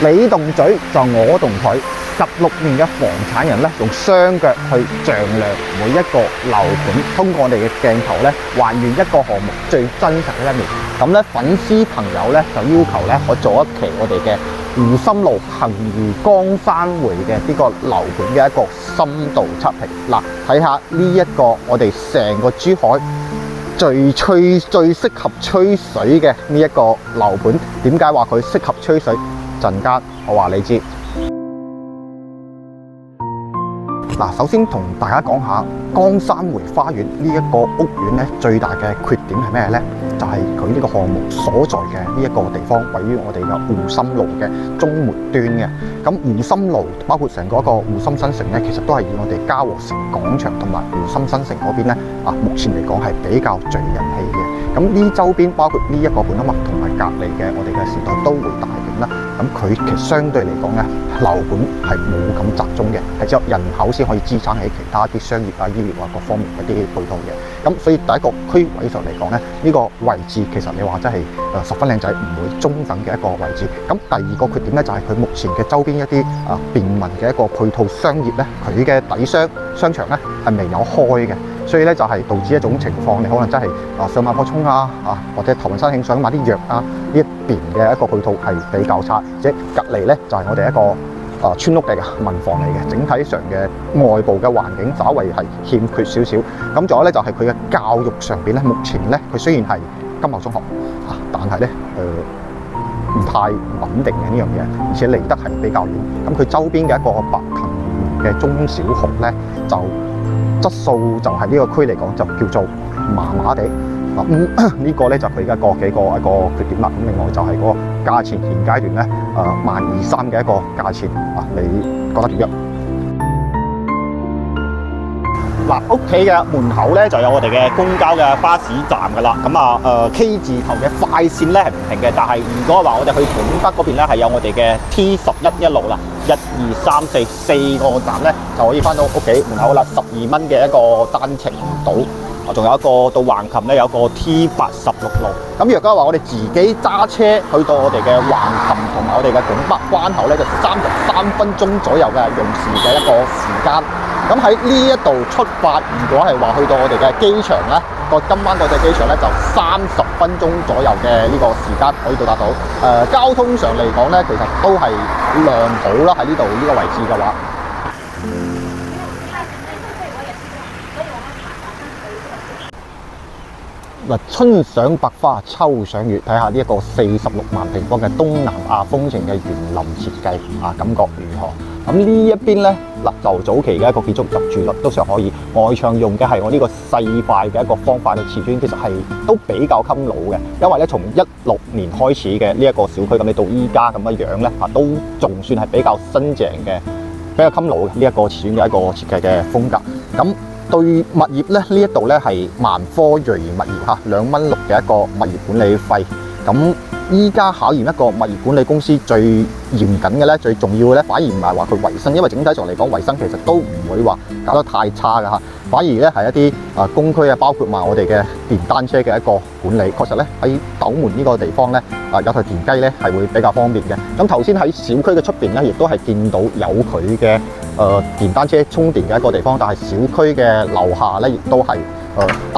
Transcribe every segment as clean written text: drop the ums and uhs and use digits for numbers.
你動嘴就我動腿。16年嘅房產人咧，用雙腳去丈量每一個樓盤，通過我哋嘅鏡頭咧，還原一個項目最真實嘅一面。咁咧，粉絲朋友咧就要求咧，我做一期我哋嘅湖心路恆怡江山匯嘅呢個樓盤嘅一個深度測評。嗱，睇下呢一個我哋成個珠海最適合吹水嘅呢一個樓盤。點解話佢適合吹水？陣間我話你知。嗱，首先同大家講下江山匯花園呢一個屋苑咧，最大嘅缺點係咩咧？就係佢呢個項目所在嘅呢一個地方，位於我哋嘅湖心路嘅中末端嘅。咁湖心路包括成個一個湖心新城咧，其實都係以我哋嘉禾城廣場同埋湖心新城嗰邊咧，目前嚟講係比較最人氣嘅。咁呢周邊包括呢一個盤啊嘛，同埋隔離嘅我哋嘅時代都會大盤啦。咁佢其實相對嚟講咧，樓盤係冇咁集中嘅，係只有人口先可以支撐起其他啲商業啊、醫療啊各方面嗰啲配套嘅。咁所以第一個區位上嚟講咧，呢個位置其實你話真係十分靚仔，唔會中等嘅一個位置。咁第二個缺點咧，就係佢目前嘅周邊一啲便民嘅一個配套商業咧，佢嘅底商場咧係未有開嘅。所以咧就係導致一種情況，你可能真係上馬坡涌或者頭暈山慶想買啲藥呢一邊嘅一個配套係比較差，而且隔離咧就係我哋一個村屋嚟嘅民房嚟嘅，整體上嘅外部嘅環境稍為係欠缺少少。咁仲有咧就係佢嘅教育上邊咧，目前咧佢雖然係金茂中學但係咧唔太穩定嘅呢樣嘢，而且離得係比較遠。咁佢周邊嘅一個白藤嘅中小學咧就質素就係呢個區嚟講就叫做麻麻地。呢個咧就佢而家幾個缺點啦。咁另外就係嗰個價錢現階段咧12300嘅一個價錢你覺得點樣？嗱，屋企嘅門口咧就有我哋嘅公交嘅巴士站噶啦。咁K 字頭嘅快線咧係唔停嘅，但係如果話我哋去盤北嗰邊咧係有我哋嘅 T11一路啦，1、2、3、4個站咧就可以翻到屋企門口啦，12蚊嘅一個單程島。仲有一個到橫琴咧有個 T86路。咁若果話我哋自己揸車去到我哋嘅橫琴同埋我哋嘅拱北關口咧，就33分鐘左右嘅用時嘅一個時間。咁喺呢一度出發，如果係話去到我哋嘅機場咧，個金灣國際機場咧就30分鐘左右嘅呢個時間可以到達到。交通上嚟講咧，其實都係良好啦，喺呢度呢個位置嘅話。嗱，春賞百花，秋賞月，睇下呢一個46萬平方嘅東南亞風情嘅園林設計感覺如何？咁呢一邊咧，就早期嘅一個建築入住率都尚可以，外牆用嘅係我呢個細塊嘅一個方塊嘅瓷磚，其實係都比較襟老嘅。因為咧，從16年開始嘅呢一個小區，咁你到依家咁嘅樣咧，都仲算係比較新淨嘅，比較襟老嘅呢一個瓷磚嘅一個設計嘅風格。咁對物業咧，呢一度咧係萬科瑞物業2.6蚊嘅一個物業管理費。咁依家考驗一個物業管理公司最嚴謹嘅咧，最重要嘅咧，反而唔係話佢維生，因為整體上嚟講維生其實都唔會話搞得太差㗎嚇。反而咧係一啲工區包括埋我哋嘅電單車嘅一個管理，確實咧喺斗門呢個地方咧有台電雞咧係會比較方便嘅。咁頭先喺小區嘅出邊咧，亦都係見到有佢嘅電單車充電嘅一個地方，但係小區嘅樓下咧亦都係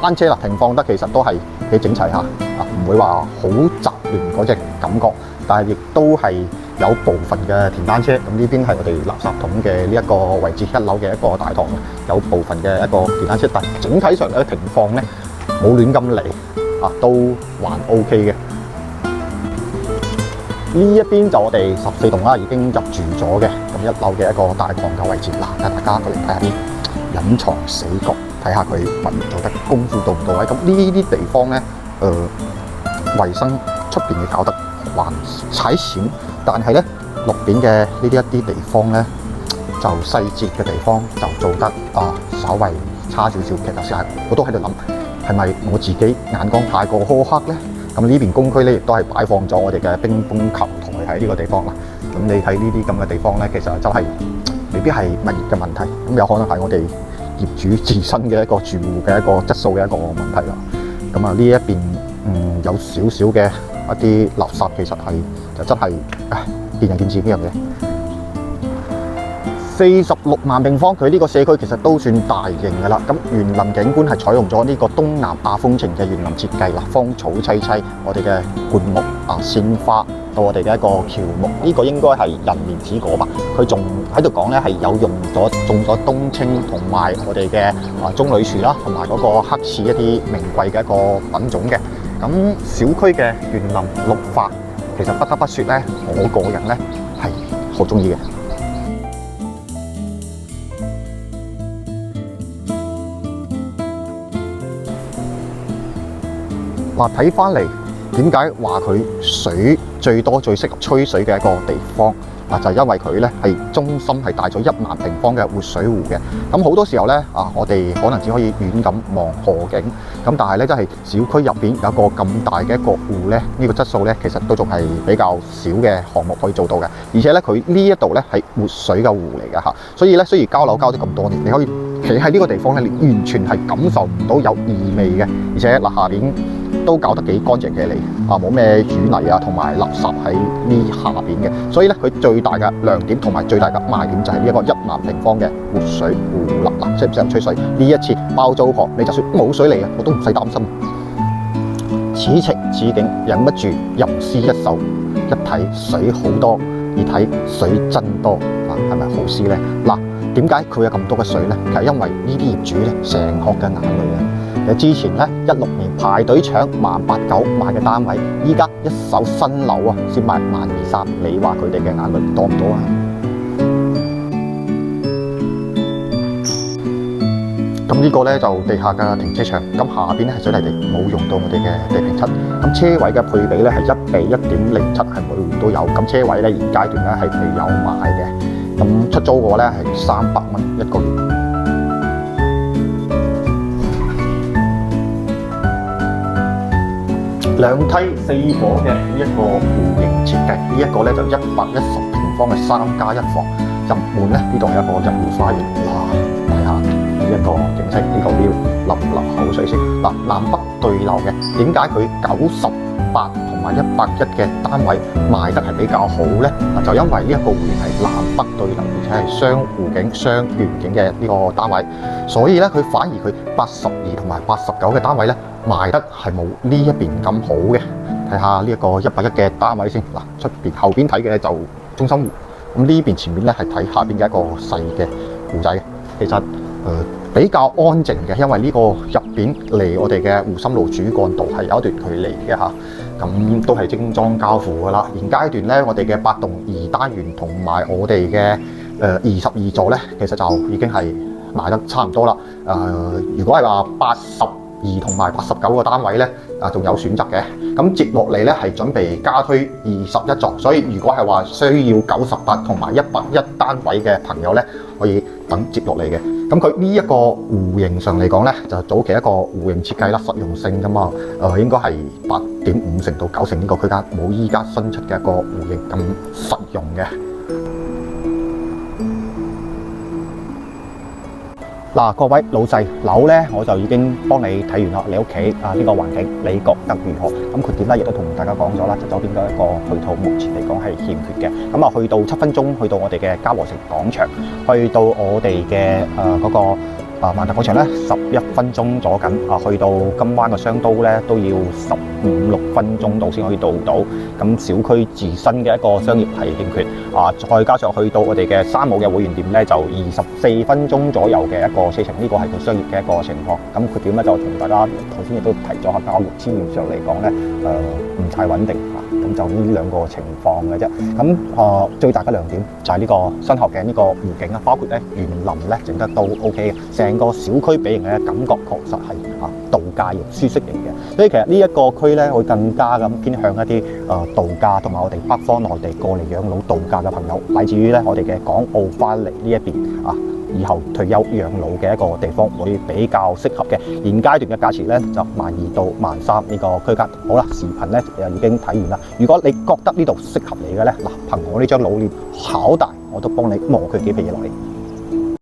單車停放得其實都係幾整齊嚇，唔會話好雜亂嗰隻感覺，但係亦都係有部分嘅電單車。咁呢邊係我哋垃圾桶嘅呢一個位置，1樓嘅一個大堂，有部分嘅一個電單車，但整體上嘅停放咧冇亂咁嚟都還 OK 嘅。呢一邊就我哋14棟啦，已經入住咗嘅。咁1樓嘅一個大堂嘅位置，大家過嚟睇下啲隱藏死角，睇下佢運營做得功夫到唔到位。咁呢啲地方咧，衞生出邊嘅搞得還踩閃，但係咧落邊嘅呢啲一啲地方咧，就細節嘅地方就做得稍微差少少。其實我都喺度諗，係咪我自己眼光太過苛刻咧？咁呢邊公區咧亦都係擺放咗我哋嘅乒乓球台喺呢個地方啦。咁你睇呢啲咁嘅地方咧，其實真係未必係物業嘅問題，咁有可能係我哋業主自身嘅一個住戶嘅一個質素嘅一個問題啦。咁呢一邊有少少嘅一啲垃圾，其實係就真係見仁見智呢樣嘢。46萬平方，佢呢個社區其實都算大型㗎啦。咁園林景觀係採用咗呢個東南亞風情嘅園林設計啦，芳草萋萋，我哋嘅灌木鮮花到我哋嘅一個喬木，呢個應該係人面子果吧？佢仲喺度講咧係有用咗種咗冬青同埋我哋嘅棕櫚樹啦，同埋嗰個黑刺一啲名貴嘅一個品種嘅。咁小區嘅園林綠化，其實不得不說咧，我個人咧係好中意嘅。嗱，睇翻嚟，點解話佢水最多、最適合吹水嘅一個地方？就係因為佢咧係中心係帶咗1萬平方嘅活水湖嘅。咁好多時候咧我哋可能只可以遠咁望河景，咁但係咧真係小區入邊有一個咁大嘅一個湖咧，呢個質素咧其實都仲係比較少嘅項目可以做到嘅。而且咧佢呢一度咧係活水嘅湖嚟嘅嚇，所以咧雖然交樓交咗咁多年，你可以企喺呢個地方咧，你完全係感受唔到有異味嘅。而且下邊都搞得幾乾淨嘅嚟冇咩淤泥同埋垃圾喺呢下邊嘅，所以咧佢最大嘅亮點同埋最大嘅賣點就係呢一個1萬平方嘅活水湖啦。適唔適合吹水？呢一次包租婆，你就算冇水嚟我都唔使擔心。此情此景，忍不住吟詩一首。一睇水好多，二睇水真多，係咪好詩呢？嗱，點解佢有咁多嘅水呢？其實因為呢啲業主咧成殼嘅眼淚之前咧16年排隊搶18900買嘅單位，依家一手新樓先賣12300，你話佢哋嘅眼淚多唔多啊？咁呢個咧就地下嘅停車場，咁下邊咧係水泥地，冇用到我哋嘅地平七。咁車位嘅配比咧係1:1.07，係每戶都有。咁車位咧現階段咧係未有賣嘅。咁出租嘅話咧係300蚊一個月。兩梯4房嘅呢一個戶型設計，呢一個咧就110平方嘅3+1房。入門咧呢度係一個入戶花園，哇！睇下呢一個景色，呢個 view 流口水先。嗱，南北對流嘅，點解佢98同埋110嘅單位賣得係比較好咧？就因為呢一個戶型係南北對流，而且係雙湖景、雙園景嘅呢個單位，所以咧佢反而佢82同埋89嘅單位咧賣得係冇呢一邊咁好嘅。睇下呢一個110嘅單位先。嗱，出邊後邊睇嘅就中心湖。咁呢邊前面咧係睇下邊嘅一個細嘅湖仔，其實比較安靜嘅，因為呢個入邊離我哋嘅湖心路主幹道係有一段距離嘅嚇，咁都係精裝交付噶啦。現階段咧，我哋嘅8棟2單元同埋我哋嘅22座咧，其實就已經係賣得差唔多啦。如果係話82同埋89個單位咧，仲有選擇嘅。咁接落嚟咧係準備加推21座，所以如果係話需要98同埋110單位嘅朋友咧，可以等接落嚟嘅。咁佢呢一個戶型上嚟講咧，就早期一個戶型設計啦，實用性㗎嘛，應該係8.5成到9成呢個區間，冇依家新出嘅一個戶型咁實用嘅。嗱，各位老細，樓咧我就已經幫你睇完啦。你屋企呢個環境，你覺得如何？咁缺點咧亦都同大家講咗啦，就周邊嘅一個配套，目前嚟講係欠缺嘅。咁去到7分鐘，去到我哋嘅嘉和城廣場，去到我哋嘅嗰個萬達廣場咧11分鐘左緊，去到金灣嘅商都咧都要15-16分鐘到先可以到到。咁小區自身嘅一個商業係欠缺，再加上去到我哋嘅山姆嘅會員店咧就24分鐘左右嘅一個車程，呢個係佢商業嘅一個情況。咁缺點咧就同大家頭先亦都提咗下，交易資源上嚟講咧唔太穩定咁就呢兩個情況嘅啫。咁最大嘅亮點就係呢個新學嘅呢個湖景包括咧園林咧整得都 OK 嘅，成個小區俾人嘅感覺確實係度假型、舒適型嘅。所以其實呢一個區咧會更加咁偏向一啲度假同埋我哋北方內地過嚟養老度假嘅朋友，乃至於咧我哋嘅港澳翻嚟呢一邊以後退休養老嘅一個地方會比較適合嘅。現階段嘅價錢咧就12000到13000呢個區間。好啦，視頻咧已經睇完啦。如果你覺得呢度適合你嘅咧，憑我呢張老臉好大，我都幫你磨佢幾皮嘢落嚟。